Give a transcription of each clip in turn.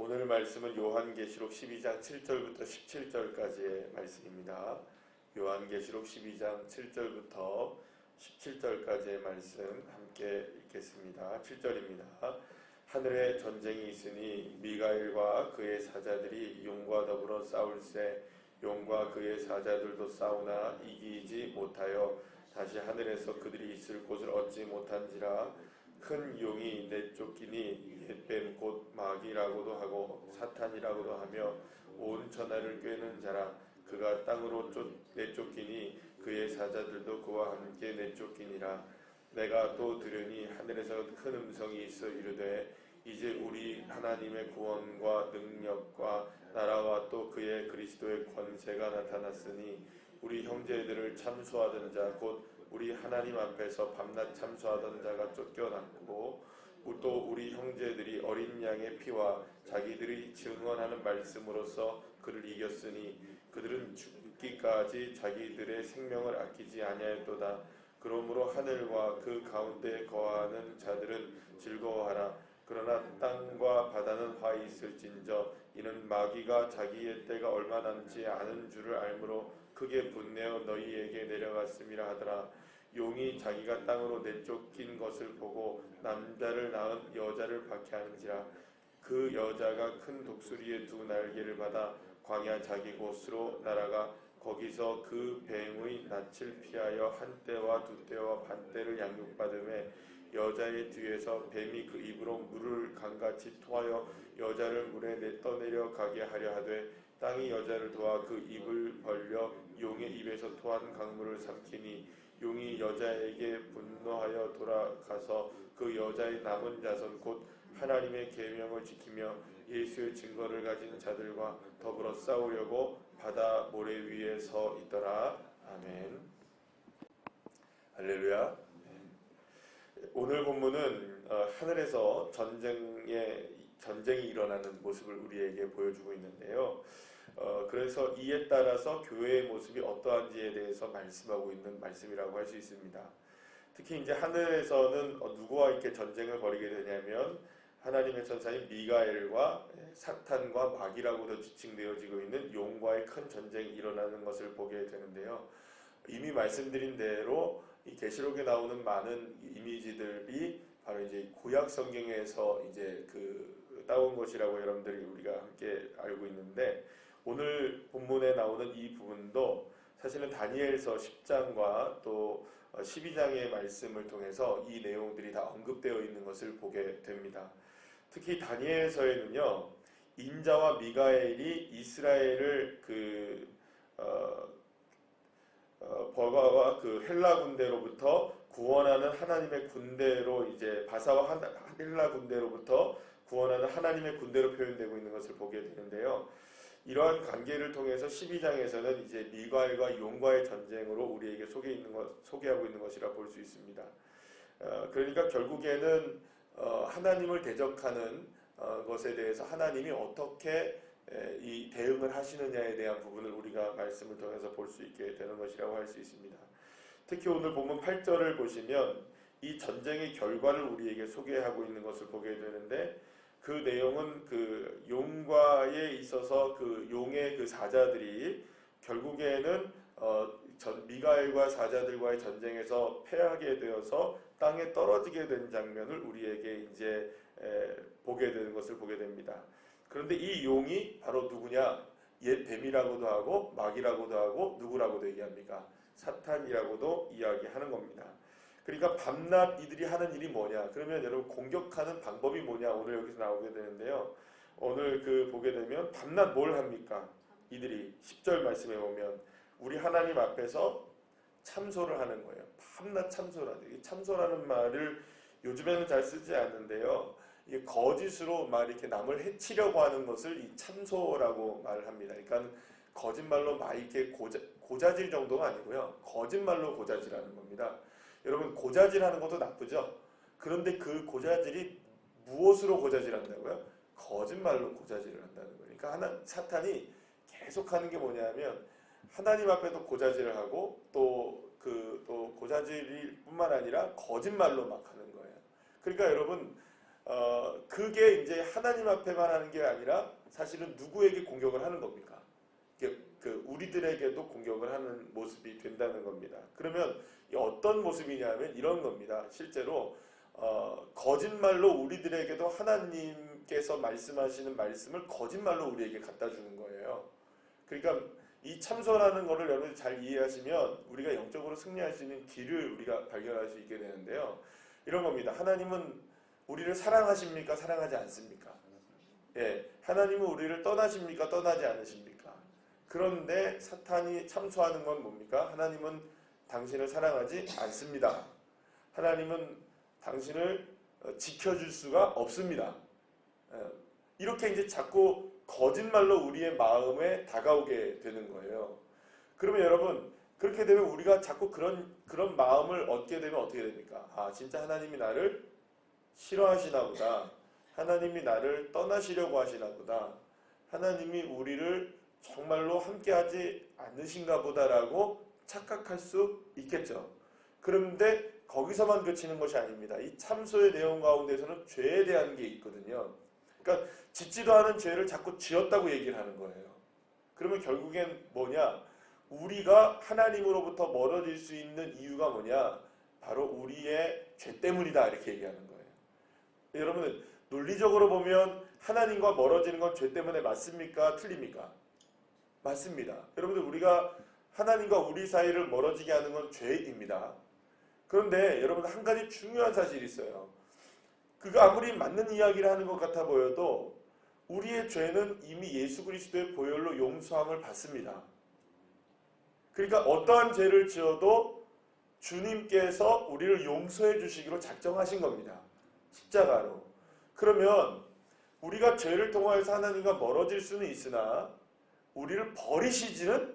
오늘 말씀은 요한계시록 12장 7절부터 17절까지의 말씀입니다. 요한계시록 12장 7절부터 17절까지의 말씀 함께 읽겠습니다. 7절입니다. 하늘에 전쟁이 있으니 미가엘과 그의 사자들이 용과 더불어 싸울세 용과 그의 사자들도 싸우나 이기지 못하여 다시 하늘에서 그들이 있을 곳을 얻지 못한지라. 큰 용이 내쫓기니 옛뱀 곧 마귀라고도 하고 사탄이라고도 하며 온 천하를 꿰는 자라. 그가 땅으로 내쫓기니 그의 사자들도 그와 함께 내쫓기니라. 내가 또 들으니 하늘에서 큰 음성이 있어 이르되 이제 우리 하나님의 구원과 능력과 나라와 또 그의 그리스도의 권세가 나타났으니 우리 형제들을 참소하던 자 곧 우리 하나님 앞에서 밤낮 참소하던 자가 쫓겨났고 또 우리 형제들이 어린 양의 피와 자기들이 증언하는 말씀으로써 그를 이겼으니 그들은 죽기까지 자기들의 생명을 아끼지 아니하였도다. 그러므로 하늘과 그 가운데 거하는 자들은 즐거워하라. 그러나 땅과 바다는 화 있을진저 이는 마귀가 자기의 때가 얼마 남지 않은 줄을 알므로 크게 분내어 너희에게 내려갔음이라 하더라. 용이 자기가 땅으로 내쫓긴 것을 보고 남자를 낳은 여자를 박해하는지라. 그 여자가 큰 독수리의 두 날개를 받아 광야 자기 곳으로 날아가 거기서 그 뱀의 낯을 피하여 한 때와 두 때와 반 때를 양육받음에 여자의 뒤에서 뱀이 그 입으로 물을 강같이 토하여 여자를 물에 떠내려 가게 하려 하되 땅이 여자를 도와 그 입을 벌려 용의 입에서 토한 강물을 삼키니 용이 여자에게 분노하여 돌아가서 그 여자의 남은 자손 곧 하나님의 계명을 지키며 예수의 증거를 가진 자들과 더불어 싸우려고 바다 모래 위에 서 있더라. 아멘. 할렐루야. 오늘 본문은 하늘에서 전쟁이 일어나는 모습을 우리에게 보여주고 있는데요. 그래서 이에 따라서 교회의 모습이 어떠한지에 대해서 말씀하고 있는 말씀이라고 할 수 있습니다. 특히 이제 하늘에서는 누구와 이렇게 전쟁을 벌이게 되냐면 하나님의 천사인 미가엘과 사탄과 마귀라고도 지칭되어지고 있는 용과의 큰 전쟁이 일어나는 것을 보게 되는데요. 이미 말씀드린 대로 이 계시록에 나오는 많은 이미지들이 바로 이제 구약 성경에서 이제 따온 것이라고 여러분들이 우리가 함께 알고 있는데 오늘 본문에 나오는 이 부분도 사실은 다니엘서 10장과 또 12장의 말씀을 통해서 이 내용들이 다 언급되어 있는 것을 보게 됩니다. 특히 다니엘서에는요, 인자와 미가엘이 이스라엘을 버가와 그 헬라 군대로부터 구원하는 하나님의 군대로 이제 바사와 헬라 군대로부터 구원하는 하나님의 군대로 표현되고 있는 것을 보게 되는데요. 이러한 관계를 통해서 12장에서는 이제 미가엘과 용과의 전쟁으로 우리에게 소개하고 있는 것이라 볼 수 있습니다. 그러니까 결국에는 하나님을 대적하는 것에 대해서 하나님이 어떻게 이 대응을 하시느냐에 대한 부분을 우리가 말씀을 통해서 볼 수 있게 되는 것이라고 할 수 있습니다. 특히 오늘 본문 8절을 보시면 이 전쟁의 결과를 우리에게 소개하고 있는 것을 보게 되는데 그 내용은 그 용과에 있어서 그 용의 그 사자들이 결국에는 미가엘과 사자들과의 전쟁에서 패하게 되어서 땅에 떨어지게 된 장면을 우리에게 이제 보게 되는 것을 보게 됩니다. 그런데 이 용이 바로 누구냐? 옛 뱀이라고도 하고 마귀라고도 하고 누구라고도 얘기합니까? 사탄이라고도 이야기하는 겁니다. 그러니까 밤낮 이들이 하는 일이 뭐냐? 그러면 여러분 공격하는 방법이 뭐냐? 오늘 여기서 나오게 되는데요. 오늘 보게 되면 밤낮 뭘 합니까? 이들이 10절 말씀에 보면 우리 하나님 앞에서 참소를 하는 거예요. 밤낮 참소를 하는. 이 참소라는 말을 요즘에는 잘 쓰지 않는데요. 이게 거짓으로 막 이렇게 남을 해치려고 하는 것을 이 참소라고 말을 합니다. 그러니까 거짓말로 막 이렇게 고자질 정도가 아니고요. 거짓말로 고자질하는 겁니다. 여러분 고자질하는 것도 나쁘죠. 그런데 그 고자질이 무엇으로 고자질한다고요? 거짓말로 고자질을 한다는 거예요. 그러니까 사탄이 계속하는 게 뭐냐면 하나님 앞에도 고자질을 하고 또 고자질뿐만 아니라 거짓말로 막 하는 거예요. 그러니까 여러분 그게 이제 하나님 앞에만 하는 게 아니라 사실은 누구에게 공격을 하는 겁니까? 우리들에게도 공격을 하는 모습이 된다는 겁니다. 그러면 어떤 모습이냐면 이런 겁니다. 실제로 거짓말로 우리들에게도 하나님께서 말씀하시는 말씀을 거짓말로 우리에게 갖다 주는 거예요. 그러니까 이 참소라는 것을 여러분이 잘 이해하시면 우리가 영적으로 승리할 수 있는 길을 우리가 발견할 수 있게 되는데요. 이런 겁니다. 하나님은 우리를 사랑하십니까? 사랑하지 않습니까? 예, 하나님은 우리를 떠나십니까? 떠나지 않으십니까? 그런데 사탄이 참소하는 건 뭡니까? 하나님은 당신을 사랑하지 않습니다. 하나님은 당신을 지켜줄 수가 없습니다. 이렇게 이제 자꾸 거짓말로 우리의 마음에 다가오게 되는 거예요. 그러면 여러분 그렇게 되면 우리가 자꾸 그런 마음을 얻게 되면 어떻게 됩니까? 아, 진짜 하나님이 나를 싫어하시나 보다. 하나님이 나를 떠나시려고 하시나 보다. 하나님이 우리를 정말로 함께하지 않으신가 보다라고 착각할 수 있겠죠. 그런데 거기서만 그치는 것이 아닙니다. 이 참소의 내용 가운데서는 죄에 대한 게 있거든요. 그러니까 짓지도 않은 죄를 자꾸 지었다고 얘기를 하는 거예요. 그러면 결국엔 뭐냐? 우리가 하나님으로부터 멀어질 수 있는 이유가 뭐냐? 바로 우리의 죄 때문이다 이렇게 얘기하는 거예요. 여러분 논리적으로 보면 하나님과 멀어지는 건 죄 때문에 맞습니까? 틀립니까? 맞습니다. 여러분들 우리가 하나님과 우리 사이를 멀어지게 하는 건 죄입니다. 그런데 여러분 한 가지 중요한 사실이 있어요. 그가 아무리 맞는 이야기를 하는 것 같아 보여도 우리의 죄는 이미 예수 그리스도의 보혈로 용서함을 받습니다. 그러니까 어떠한 죄를 지어도 주님께서 우리를 용서해 주시기로 작정하신 겁니다. 십자가로. 그러면 우리가 죄를 통하여서 하나님과 멀어질 수는 있으나 우리를 버리시지는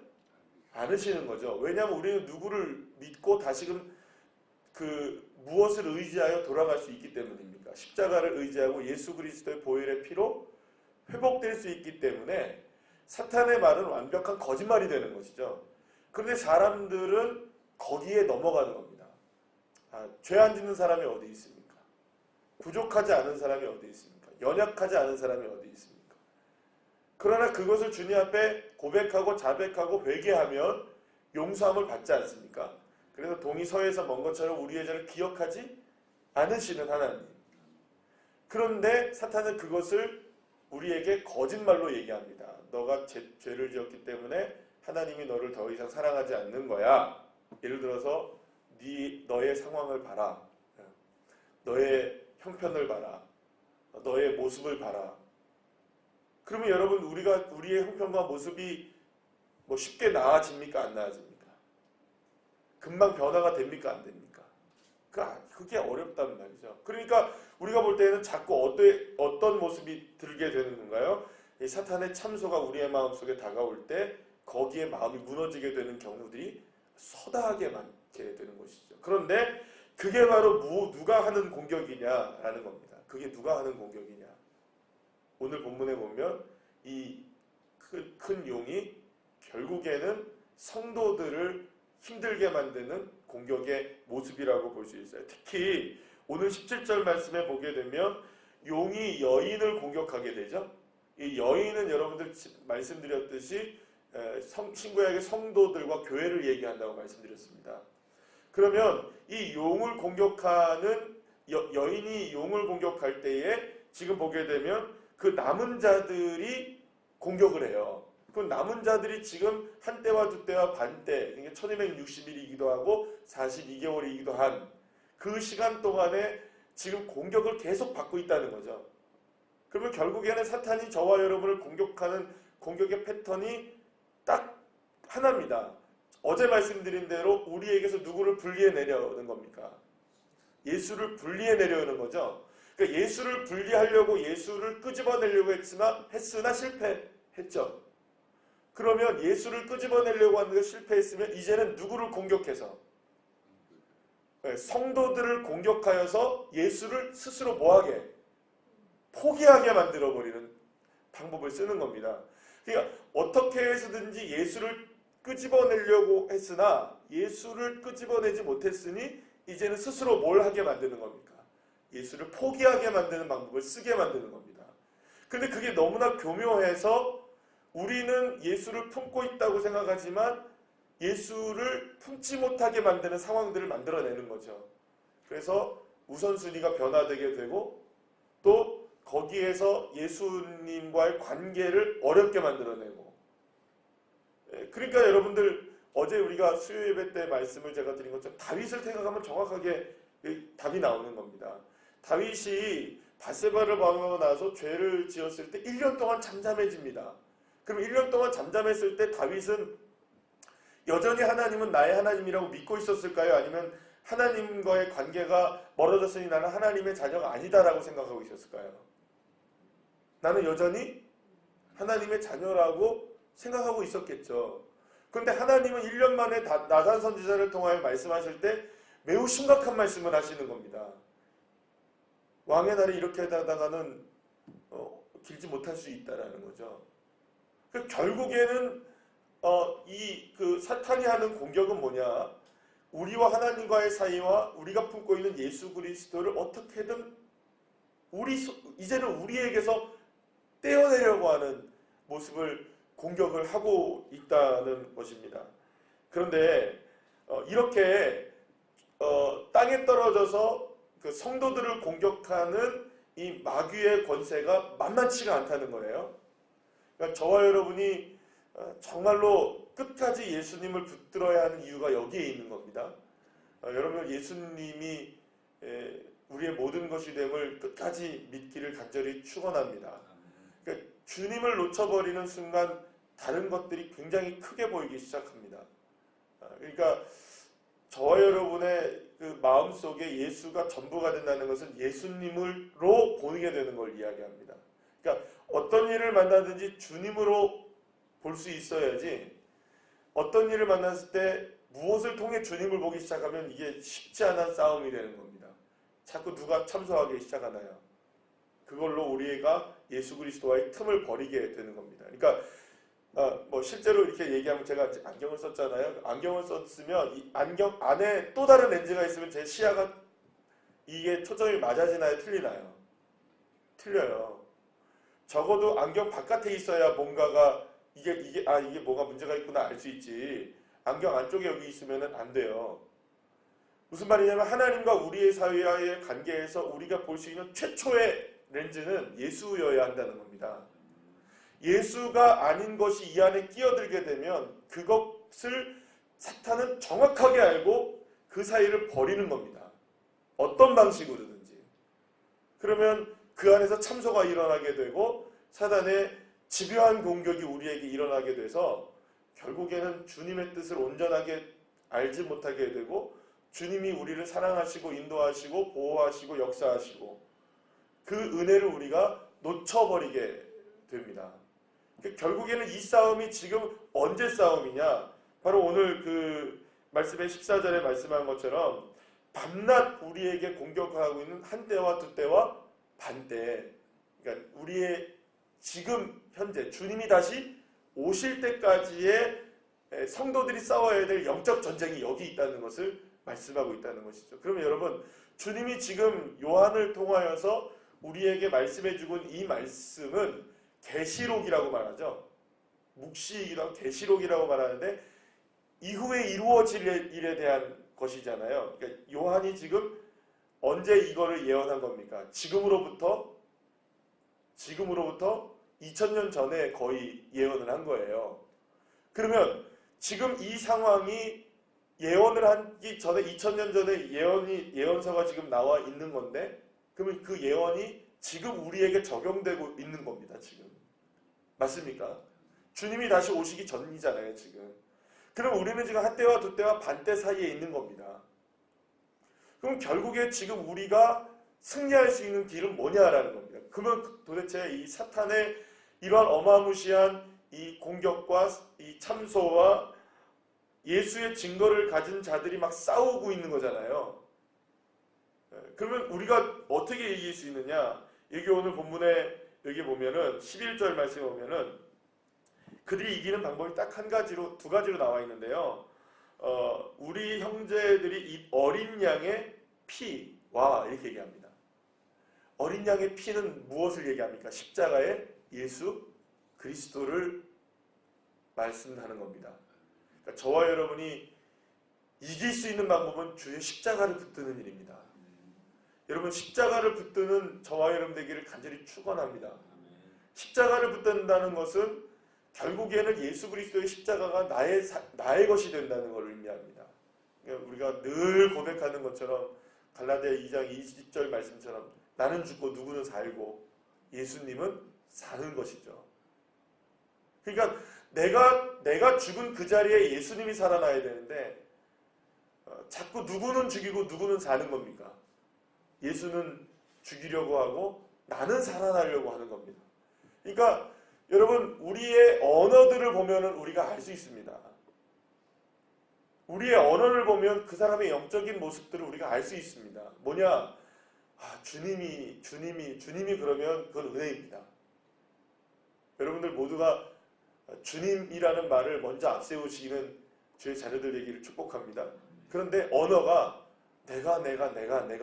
않으시는 거죠. 왜냐하면 우리는 누구를 믿고 다시금 무엇을 의지하여 돌아갈 수 있기 때문입니까? 십자가를 의지하고 예수 그리스도의 보혈의 피로 회복될 수 있기 때문에 사탄의 말은 완벽한 거짓말이 되는 것이죠. 그런데 사람들은 거기에 넘어가는 겁니다. 죄 안 짓는 사람이 어디 있습니까? 부족하지 않은 사람이 어디 있습니까? 연약하지 않은 사람이 어디 있습니까? 그러나 그것을 주님 앞에 고백하고 자백하고 회개하면 용서함을 받지 않습니까? 그래서 동이 서에서 먼 것처럼 우리의 죄를 기억하지 않으시는 하나님. 그런데 사탄은 그것을 우리에게 거짓말로 얘기합니다. 너가 죄를 지었기 때문에 하나님이 너를 더 이상 사랑하지 않는 거야. 예를 들어서 너의 상황을 봐라. 너의 형편을 봐라. 너의 모습을 봐라. 그러면 여러분 우리의 형편과 모습이 뭐 쉽게 나아집니까? 안 나아집니까? 금방 변화가 됩니까? 안 됩니까? 그게 어렵단 말이죠. 그러니까 우리가 볼 때는 자꾸 어떤 모습이 들게 되는 건가요? 이 사탄의 참소가 우리의 마음속에 다가올 때 거기에 마음이 무너지게 되는 경우들이 서다하게 많게 되는 것이죠. 그런데 그게 바로 누가 하는 공격이냐라는 겁니다. 그게 누가 하는 공격이냐. 오늘 본문에 보면 이 큰 용이 결국에는 성도들을 힘들게 만드는 공격의 모습이라고 볼 수 있어요. 특히 오늘 17절 말씀에 보게 되면 용이 여인을 공격하게 되죠. 이 여인은 여러분들 말씀드렸듯이 신구약의 성도들과 교회를 얘기한다고 말씀드렸습니다. 그러면 이 용을 공격하는 여인이 용을 공격할 때에 지금 보게 되면 그 남은 자들이 공격을 해요. 그 남은 자들이 지금 한 때와 두 때와 반 때, 그러니까 1260일이기도 하고 42개월이기도 한 그 시간 동안에 지금 공격을 계속 받고 있다는 거죠. 그러면 결국에는 사탄이 저와 여러분을 공격하는 공격의 패턴이 딱 하나입니다. 어제 말씀드린 대로 우리에게서 누구를 분리해내려는 겁니까? 예수를 분리해내려는 거죠. 그러니까 예수를 분리하려고 예수를 끄집어내려고 했으나 실패했죠. 그러면 예수를 끄집어내려고 하는 게 실패했으면 이제는 누구를 공격해서 성도들을 공격하여서 예수를 스스로 뭐하게? 포기하게 만들어버리는 방법을 쓰는 겁니다. 그러니까 어떻게 해서든지 예수를 끄집어내려고 했으나 예수를 끄집어내지 못했으니 이제는 스스로 뭘 하게 만드는 겁니까? 예수를 포기하게 만드는 방법을 쓰게 만드는 겁니다. 근데 그게 너무나 교묘해서 우리는 예수를 품고 있다고 생각하지만 예수를 품지 못하게 만드는 상황들을 만들어내는 거죠. 그래서 우선순위가 변화되게 되고 또 거기에서 예수님과의 관계를 어렵게 만들어내고, 그러니까 여러분들 어제 우리가 수요 예배 때 말씀을 제가 드린 것처럼 다윗을 생각하면 정확하게 답이 나오는 겁니다. 다윗이 밧세바를 범하고 나서 죄를 지었을 때 1년 동안 잠잠해집니다. 그럼 1년 동안 잠잠했을 때 다윗은 여전히 하나님은 나의 하나님이라고 믿고 있었을까요? 아니면 하나님과의 관계가 멀어졌으니 나는 하나님의 자녀가 아니다라고 생각하고 있었을까요? 나는 여전히 하나님의 자녀라고 생각하고 있었겠죠. 그런데 하나님은 1년 만에 나단 선지자를 통하여 말씀하실 때 매우 심각한 말씀을 하시는 겁니다. 왕의 날이 이렇게 하다가는 길지 못할 수 있다라는 거죠. 결국에는 그 사탄이 하는 공격은 뭐냐? 우리와 하나님과의 사이와 우리가 품고 있는 예수 그리스도를 어떻게든 이제는 우리에게서 떼어내려고 하는 모습을 공격을 하고 있다는 것입니다. 그런데 이렇게 땅에 떨어져서 그 성도들을 공격하는 이 마귀의 권세가 만만치가 않다는 거예요. 그러니까 저와 여러분이 정말로 끝까지 예수님을 붙들어야 하는 이유가 여기에 있는 겁니다. 여러분 예수님이 우리의 모든 것이 됨을 끝까지 믿기를 간절히 축원합니다. 그러니까 주님을 놓쳐버리는 순간 다른 것들이 굉장히 크게 보이기 시작합니다. 그러니까 저와 여러분의 그 마음속에 예수가 전부가 된다는 것은 예수님으로 보이게 되는 걸 이야기합니다. 그러니까 어떤 일을 만나든지 주님으로 볼 수 있어야지, 어떤 일을 만났을 때 무엇을 통해 주님을 보기 시작하면 이게 쉽지 않은 싸움이 되는 겁니다. 자꾸 누가 참소하기 시작하나요? 그걸로 우리가 예수 그리스도와의 틈을 버리게 되는 겁니다. 그러니까 실제로 이렇게 얘기하면 제가 안경을 썼잖아요. 안경을 썼으면 이 안경 안에 또 다른 렌즈가 있으면 제 시야가 이게 초점이 맞아지나요? 틀리나요? 틀려요. 적어도 안경 바깥에 있어야 뭔가가 이게 뭐가 문제가 있구나 알 수 있지. 안경 안쪽에 여기 있으면 안 돼요. 무슨 말이냐면 하나님과 우리의 사이와의 관계에서 우리가 볼 수 있는 최초의 렌즈는 예수여야 한다는 겁니다. 예수가 아닌 것이 이 안에 끼어들게 되면 그것을 사탄은 정확하게 알고 그 사이를 버리는 겁니다. 어떤 방식으로든지. 그러면 그 안에서 참소가 일어나게 되고 사단의 집요한 공격이 우리에게 일어나게 돼서 결국에는 주님의 뜻을 온전하게 알지 못하게 되고 주님이 우리를 사랑하시고 인도하시고 보호하시고 역사하시고 그 은혜를 우리가 놓쳐버리게 됩니다. 결국에는 이 싸움이 지금 언제 싸움이냐? 바로 오늘 그 말씀의 14절에 말씀한 것처럼 밤낮 우리에게 공격하고 있는 한때와 두때와 반때, 그러니까 우리의 지금 현재 주님이 다시 오실 때까지의 성도들이 싸워야 될 영적 전쟁이 여기 있다는 것을 말씀하고 있다는 것이죠. 그러면 여러분, 주님이 지금 요한을 통하여서 우리에게 말씀해주고 있는 이 말씀은 계시록이라고 말하죠. 묵시이기도 하고 계시록이라고 말하는데 이후에 이루어질 일에 대한 것이잖아요. 그러니까 요한이 지금 언제 이거를 예언한 겁니까? 지금으로부터 2000년 전에 거의 예언을 한 거예요. 그러면 지금 이 상황이 예언을 하기 전에 2000년 전에 예언서가 지금 나와 있는 건데, 그러면 그 예언이 지금 우리에게 적용되고 있는 겁니다. 지금 맞습니까? 주님이 다시 오시기 전이잖아요. 지금. 그럼 우리는 지금 한때와 두때와 반때 사이에 있는 겁니다. 그럼 결국에 지금 우리가 승리할 수 있는 길은 뭐냐라는 겁니다. 그러면 도대체 이 사탄의 이러한 어마무시한 이 공격과 이 참소와 예수의 증거를 가진 자들이 막 싸우고 있는 거잖아요. 그러면 우리가 어떻게 이길 수 있느냐? 여기 오늘 본문에 여기 보면은 11절 말씀에 보면은 그들이 이기는 방법이 딱 두 가지로 나와 있는데요. 우리 형제들이 이 어린 양의 피와 이렇게 얘기합니다. 어린 양의 피는 무엇을 얘기합니까? 십자가의 예수 그리스도를 말씀하는 겁니다. 그러니까 저와 여러분이 이길 수 있는 방법은 주의 십자가를 붙드는 일입니다. 여러분 십자가를 붙드는 저와 여러분 되기를 간절히 축원합니다. 십자가를 붙든다는 것은 결국에는 예수 그리스도의 십자가가 나의 것이 된다는 것을 의미합니다. 그러니까 우리가 늘 고백하는 것처럼 갈라디아 2장 20절 말씀처럼 나는 죽고 누구는 살고 예수님은 사는 것이죠. 그러니까 내가 죽은 그 자리에 예수님이 살아나야 되는데 자꾸 누구는 죽이고 누구는 사는 겁니까? 예수는 죽이려고 하고 나는 살아나려고 하는 겁니다. 그러니까 여러분 우리의 언어들을 보면은 우리가 알 수 있습니다. 우리의 언어를 보면 그 사람의 영적인 모습들을 우리가 알 수 있습니다. 뭐냐? 주님이 그러면 그건 은혜입니다. 여러분들 모두가 주님이라는 말을 먼저 앞세우시는 주의 자녀들 되기를 축복합니다. 그런데 언어가 내가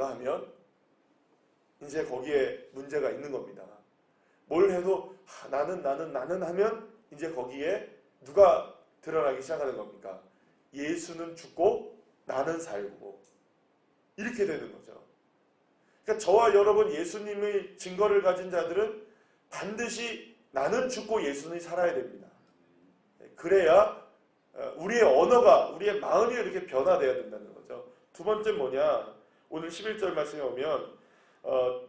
하면 이제 거기에 문제가 있는 겁니다. 뭘 해도 나는 하면 이제 거기에 누가 드러나기 시작하는 겁니까? 예수는 죽고 나는 살고 이렇게 되는 거죠. 그러니까 저와 여러분 예수님의 증거를 가진 자들은 반드시 나는 죽고 예수는 살아야 됩니다. 그래야 우리의 언어가 우리의 마음이 이렇게 변화되어야 된다는 거죠. 두 번째 뭐냐? 오늘 11절 말씀에 오면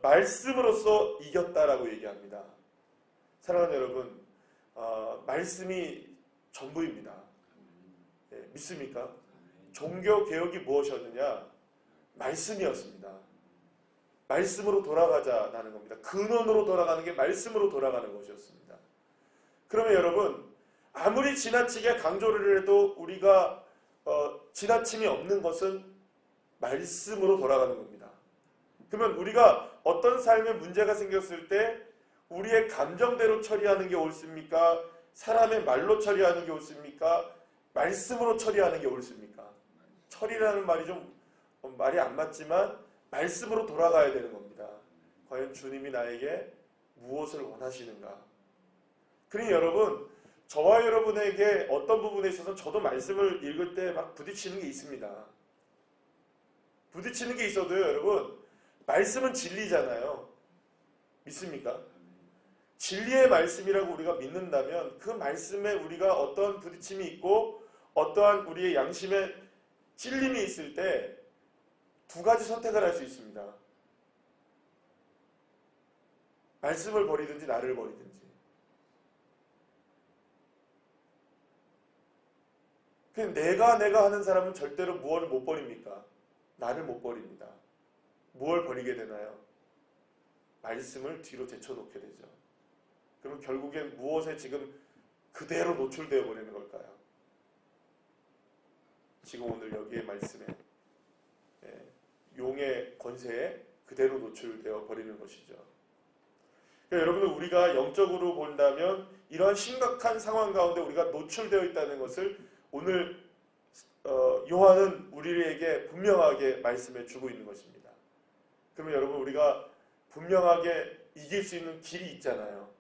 말씀으로써 이겼다라고 얘기합니다. 사랑하는 여러분, 말씀이 전부입니다. 믿습니까? 종교 개혁이 무엇이었느냐? 말씀이었습니다. 말씀으로 돌아가자라는 겁니다. 근원으로 돌아가는 게 말씀으로 돌아가는 것이었습니다. 그러면 여러분 아무리 지나치게 강조를 해도 우리가 지나침이 없는 것은 말씀으로 돌아가는 겁니다. 그러면 우리가 어떤 삶에 문제가 생겼을 때 우리의 감정대로 처리하는 게 옳습니까? 사람의 말로 처리하는 게 옳습니까? 말씀으로 처리하는 게 옳습니까? 처리라는 말이 좀 말이 안 맞지만 말씀으로 돌아가야 되는 겁니다. 과연 주님이 나에게 무엇을 원하시는가? 그러니 여러분 저와 여러분에게 어떤 부분에 있어서 저도 말씀을 읽을 때 막 부딪히는 게 있습니다. 부딪히는 게 있어도요 여러분 말씀은 진리잖아요. 믿습니까? 진리의 말씀이라고 우리가 믿는다면 그 말씀에 우리가 어떠한 부딪힘이 있고 어떠한 우리의 양심에 찔림이 있을 때 두 가지 선택을 할 수 있습니다. 말씀을 버리든지 나를 버리든지. 내가 하는 사람은 절대로 무엇을 못 버립니까? 나를 못 버립니다. 무엇을 버리게 되나요? 말씀을 뒤로 제쳐놓게 되죠. 그럼 결국엔 무엇에 지금 그대로 노출되어 버리는 걸까요? 지금 오늘 여기의 말씀에 용의 권세에 그대로 노출되어 버리는 것이죠. 그러니까 여러분들 우리가 영적으로 본다면 이러한 심각한 상황 가운데 우리가 노출되어 있다는 것을 오늘 요한은 우리에게 분명하게 말씀해 주고 있는 것입니다. 그러면 여러분 우리가 분명하게 이길 수 있는 길이 있잖아요.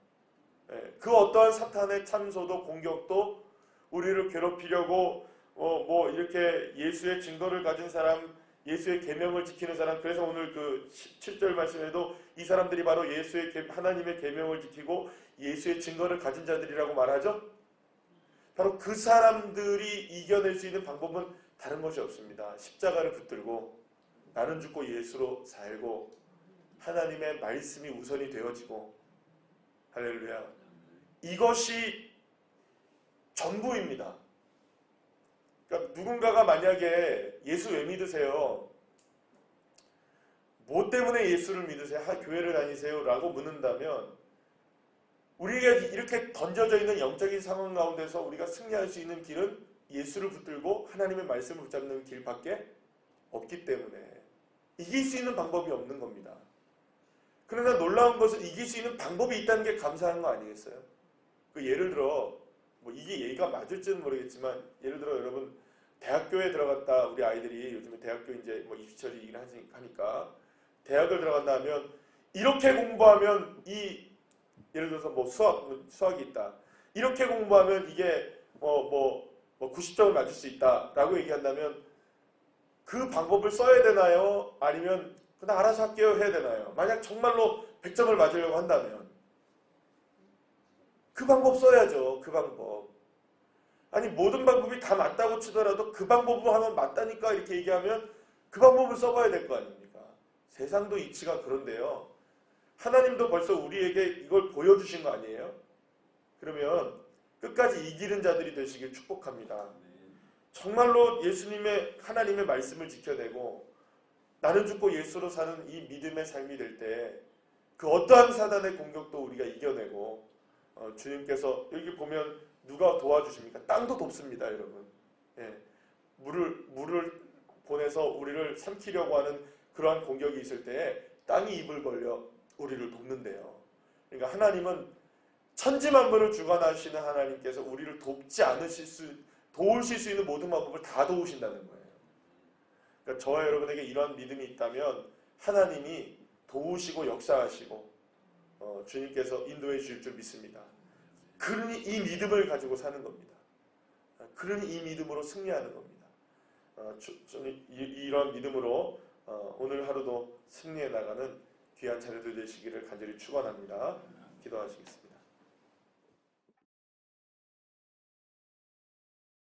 그 어떠한 사탄의 참소도 공격도 우리를 괴롭히려고 뭐 이렇게 예수의 증거를 가진 사람, 예수의 계명을 지키는 사람, 그래서 오늘 그 17절 말씀에도 이 사람들이 바로 하나님의 계명을 지키고 예수의 증거를 가진 자들이라고 말하죠. 바로 그 사람들이 이겨낼 수 있는 방법은 다른 것이 없습니다. 십자가를 붙들고 나는 죽고 예수로 살고 하나님의 말씀이 우선이 되어지고 할렐루야. 이것이 전부입니다. 그러니까 누군가가 만약에 예수 왜 믿으세요? 뭐 때문에 예수를 믿으세요? 교회를 다니세요? 라고 묻는다면 우리에게 이렇게 던져져 있는 영적인 상황 가운데서 우리가 승리할 수 있는 길은 예수를 붙들고 하나님의 말씀을 붙잡는 길밖에 없기 때문에 이길 수 있는 방법이 없는 겁니다. 그러나 놀라운 것은 이길 수 있는 방법이 있다는 게 감사한 거 아니겠어요? 예를 들어 뭐 이게 얘기가 맞을지는 모르겠지만 예를 들어 여러분 대학교에 들어갔다 우리 아이들이 요즘에 대학교 이제 뭐 입시처리이긴 하니까 대학을 들어간다 하면 이렇게 공부하면 예를 들어서 뭐 수학이 있다. 이렇게 공부하면 이게 90점을 맞을 수 있다라고 얘기한다면 그 방법을 써야 되나요? 아니면 그냥 알아서 할게요 해야 되나요? 만약 정말로 100점을 맞으려고 한다면 그 방법 써야죠. 그 방법. 아니 모든 방법이 다 맞다고 치더라도 그 방법으로 하면 맞다니까 이렇게 얘기하면 그 방법을 써봐야 될 거 아닙니까? 세상도 이치가 그런데요. 하나님도 벌써 우리에게 이걸 보여주신 거 아니에요? 그러면 끝까지 이기는 자들이 되시길 축복합니다. 정말로 예수님의 하나님의 말씀을 지켜내고 나는 죽고 예수로 사는 이 믿음의 삶이 될 때 그 어떠한 사단의 공격도 우리가 이겨내고 주님께서 여기 보면 누가 도와주십니까? 땅도 돕습니다, 여러분. 예, 물을 보내서 우리를 삼키려고 하는 그러한 공격이 있을 때에 땅이 입을 벌려 우리를 돕는데요. 그러니까 하나님은 천지만물을 주관하시는 하나님께서 우리를 도우실 수 있는 모든 방법을 다 도우신다는 거예요. 그러니까 저와 여러분에게 이러한 믿음이 있다면 하나님이 도우시고 역사하시고 주님께서 인도해 주실 줄 믿습니다. 그러니 이 믿음을 가지고 사는 겁니다. 그러니 이 믿음으로 승리하는 겁니다. 이런 믿음으로 오늘 하루도 승리해 나가는 귀한 자녀들 되시기를 간절히 축원합니다. 기도하시겠습니다.